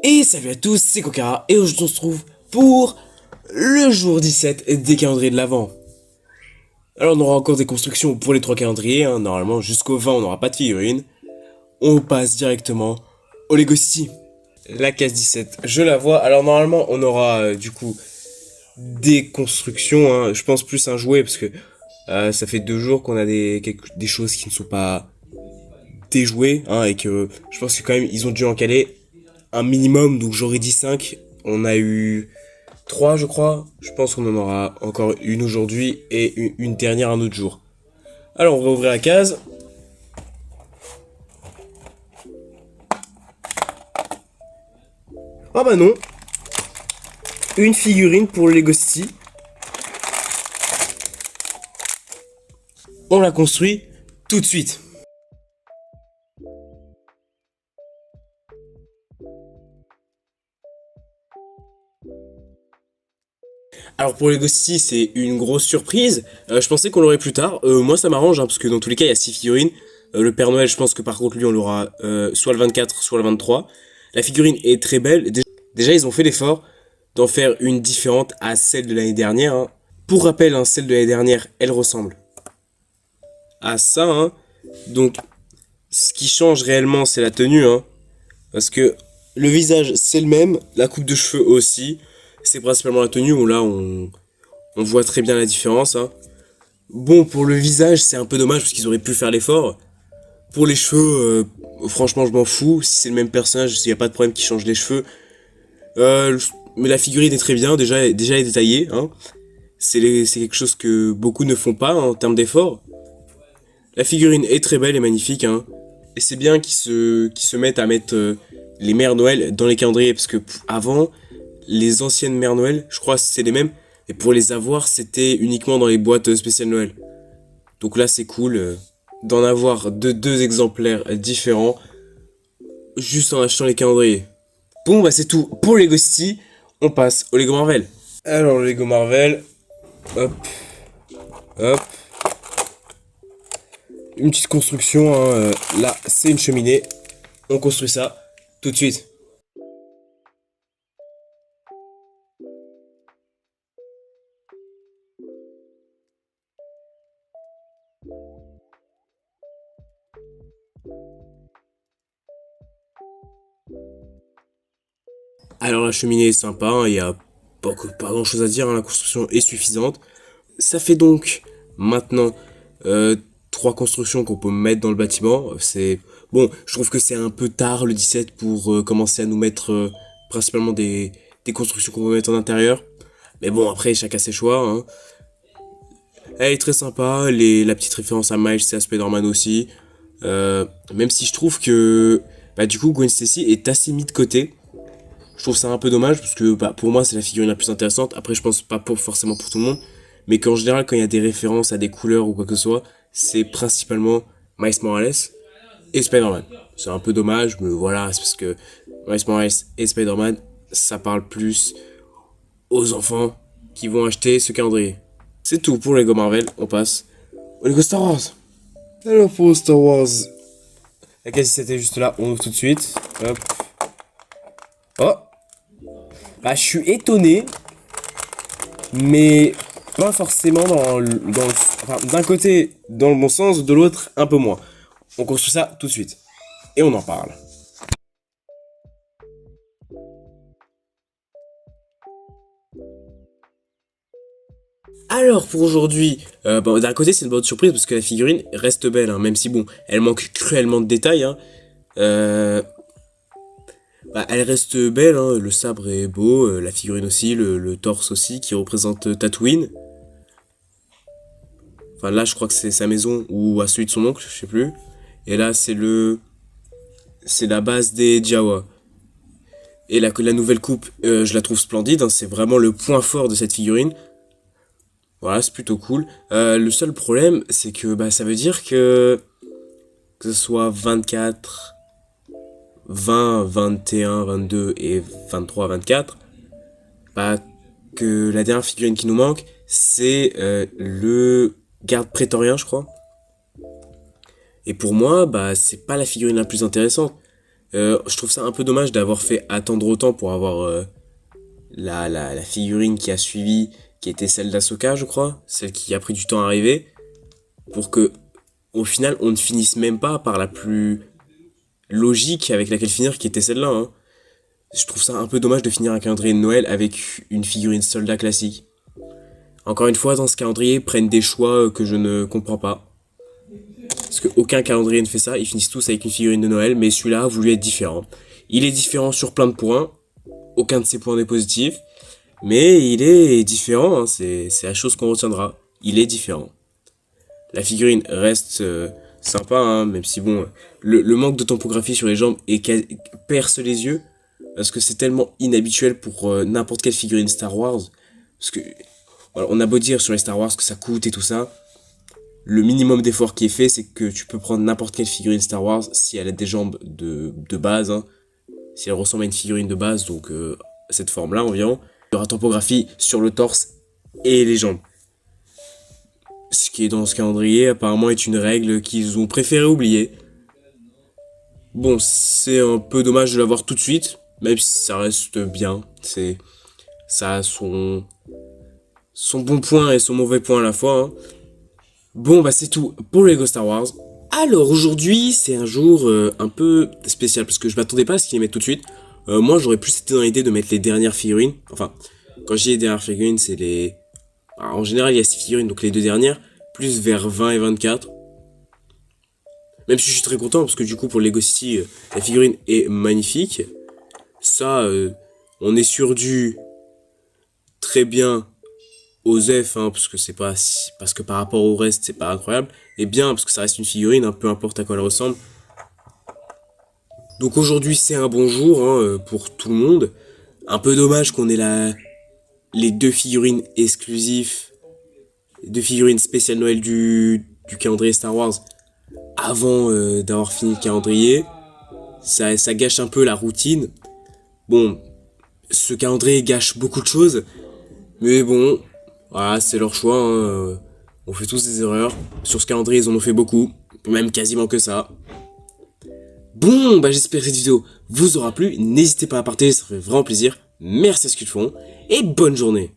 Et salut à tous, c'est Kokara, et aujourd'hui on se trouve pour le jour 17 des calendriers de l'Avent. Alors on aura encore des constructions pour les trois calendriers, normalement jusqu'au 20 on n'aura pas de figurines. On passe directement au Lego City. La case 17, je la vois, alors normalement on aura du coup des constructions, je pense plus un jouet parce que ça fait 2 jours qu'on a des choses qui ne sont pas déjouées, et que je pense que quand même ils ont dû en caler un minimum, donc j'aurais dit 5. On a eu 3 je crois. Je pense qu'on en aura encore une aujourd'hui et une dernière un autre jour. Alors on va ouvrir la case. Ah bah non. Une figurine pour le Lego City. On la construit tout de suite. Alors pour Lego City, c'est une grosse surprise. Je pensais qu'on l'aurait plus tard. Moi ça m'arrange parce que dans tous les cas il y a 6 figurines. Le Père Noël, je pense que par contre lui on l'aura soit le 24, soit le 23. La figurine est très belle. Déjà ils ont fait l'effort d'en faire une différente à celle de l'année dernière. Pour rappel, celle de l'année dernière, elle ressemble à ça. Donc ce qui change réellement c'est la tenue. Parce que le visage c'est le même, la coupe de cheveux aussi. C'est principalement la tenue où là on voit très bien la différence. Bon, pour le visage, c'est un peu dommage parce qu'ils auraient pu faire l'effort. Pour les cheveux, franchement, je m'en fous. Si c'est le même personnage, s'il n'y a pas de problème qui change les cheveux. Mais la figurine est très bien, déjà elle est détaillée. C'est quelque chose que beaucoup ne font pas en termes d'effort. La figurine est très belle et magnifique. Et c'est bien qu'ils se mettent à mettre les mères Noël dans les calendriers. Parce que avant, les anciennes mères Noël, je crois que c'est les mêmes. Et pour les avoir, c'était uniquement dans les boîtes spéciales Noël. Donc là, c'est cool d'en avoir deux exemplaires différents juste en achetant les calendriers. Bon, bah c'est tout pour Lego City. On passe au Lego Marvel. Alors, le Lego Marvel, hop, hop. Une petite construction. Là, c'est une cheminée. On construit ça tout de suite. Alors, la cheminée est sympa. Il y a pas grand chose à dire. La construction est suffisante. Ça fait donc maintenant euh, 3 constructions qu'on peut mettre dans le bâtiment. C'est bon, je trouve que c'est un peu tard le 17 pour commencer à nous mettre principalement des constructions qu'on peut mettre en intérieur. Mais bon, après, chacun ses choix. Elle est très sympa. La petite référence à Miles et à Spider-Man aussi. Même si je trouve que bah, du coup, Gwen Stacy est assez mis de côté. Je trouve ça un peu dommage parce que bah, pour moi, c'est la figurine la plus intéressante. Après, je pense pas forcément pour tout le monde. Mais qu'en général, quand il y a des références à des couleurs ou quoi que ce soit, c'est principalement Miles Morales et Spider-Man. C'est un peu dommage, mais voilà, c'est parce que Miles Morales et Spider-Man, ça parle plus aux enfants qui vont acheter ce calendrier. C'est tout pour Lego Marvel, on passe au Lego Star Wars. Alors pour Star Wars, la case c'était juste là, on ouvre tout de suite. Hop. Oh, bah je suis étonné, mais pas forcément enfin, d'un côté dans le bon sens, de l'autre un peu moins. On construit ça tout de suite. Et on en parle. Alors pour aujourd'hui, bon, d'un côté c'est une bonne surprise parce que la figurine reste belle, même si bon, elle manque cruellement de détails. Euh, Bah, elle reste belle. Le sabre est beau, la figurine aussi, le torse aussi qui représente Tatooine. Enfin là je crois que c'est sa maison ou à celui de son oncle, je sais plus. Et là c'est la base des Jawa. Et la nouvelle coupe, je la trouve splendide. C'est vraiment le point fort de cette figurine. Voilà, c'est plutôt cool. Le seul problème, c'est que bah, ça veut dire que ce soit 24, 20, 21, 22 et 23, 24, bah, que la dernière figurine qui nous manque, c'est le garde prétorien, je crois. Et pour moi, bah, c'est pas la figurine la plus intéressante. Je trouve ça un peu dommage d'avoir fait attendre autant pour avoir la figurine qui a suivi, qui était celle d'Ahsoka, je crois, celle qui a pris du temps à arriver, pour que, au final, on ne finisse même pas par la plus logique avec laquelle finir, qui était celle-là, hein. Je trouve ça un peu dommage de finir un calendrier de Noël avec une figurine soldat classique. Encore une fois, dans ce calendrier, prennent des choix que je ne comprends pas. Parce qu'aucun calendrier ne fait ça, ils finissent tous avec une figurine de Noël, mais celui-là a voulu être différent. Il est différent sur plein de points, aucun de ces points n'est positif, mais il est différent, hein, c'est la chose qu'on retiendra. Il est différent. La figurine reste sympa, hein, même si bon, le manque de topographie sur les jambes perce les yeux, parce que c'est tellement inhabituel pour n'importe quelle figurine Star Wars. Parce que, voilà, on a beau dire sur les Star Wars que ça coûte et tout ça, le minimum d'effort qui est fait, c'est que tu peux prendre n'importe quelle figurine Star Wars si elle a des jambes de base, hein, si elle ressemble à une figurine de base, donc cette forme-là environ. Il y aura topographie sur le torse et les jambes. Ce qui est dans ce calendrier apparemment est une règle qu'ils ont préféré oublier. Bon, c'est un peu dommage de l'avoir tout de suite, même si ça reste bien. Ça a son bon point et son mauvais point à la fois, hein. Bon, bah c'est tout pour Lego Star Wars. Alors aujourd'hui, c'est un jour un peu spécial parce que je m'attendais pas à ce qu'ils les mettent tout de suite. Moi, j'aurais plus été dans l'idée de mettre les dernières figurines. Enfin, quand je dis les dernières figurines, c'est les... Alors, en général, il y a 6 figurines, donc les deux dernières, plus vers 20 et 24. Même si je suis très content parce que du coup, pour Lego City, la figurine est magnifique. Ça, on est sur du très bien Osef, hein, parce que c'est pas parce que par rapport au reste c'est pas incroyable, et bien parce que ça reste une figurine, hein, peu importe à quoi elle ressemble. Donc aujourd'hui c'est un bon jour, hein, pour tout le monde. Un peu dommage qu'on ait les deux figurines exclusives, les deux figurines spéciales Noël du calendrier Star Wars avant d'avoir fini le calendrier. Ça gâche un peu la routine. Bon, ce calendrier gâche beaucoup de choses, mais bon, voilà, c'est leur choix, hein. On fait tous des erreurs. Sur ce calendrier, ils en ont fait beaucoup. Même quasiment que ça. Bon, bah j'espère que cette vidéo vous aura plu. N'hésitez pas à partager, ça fait vraiment plaisir. Merci à ceux qui le font. Et bonne journée.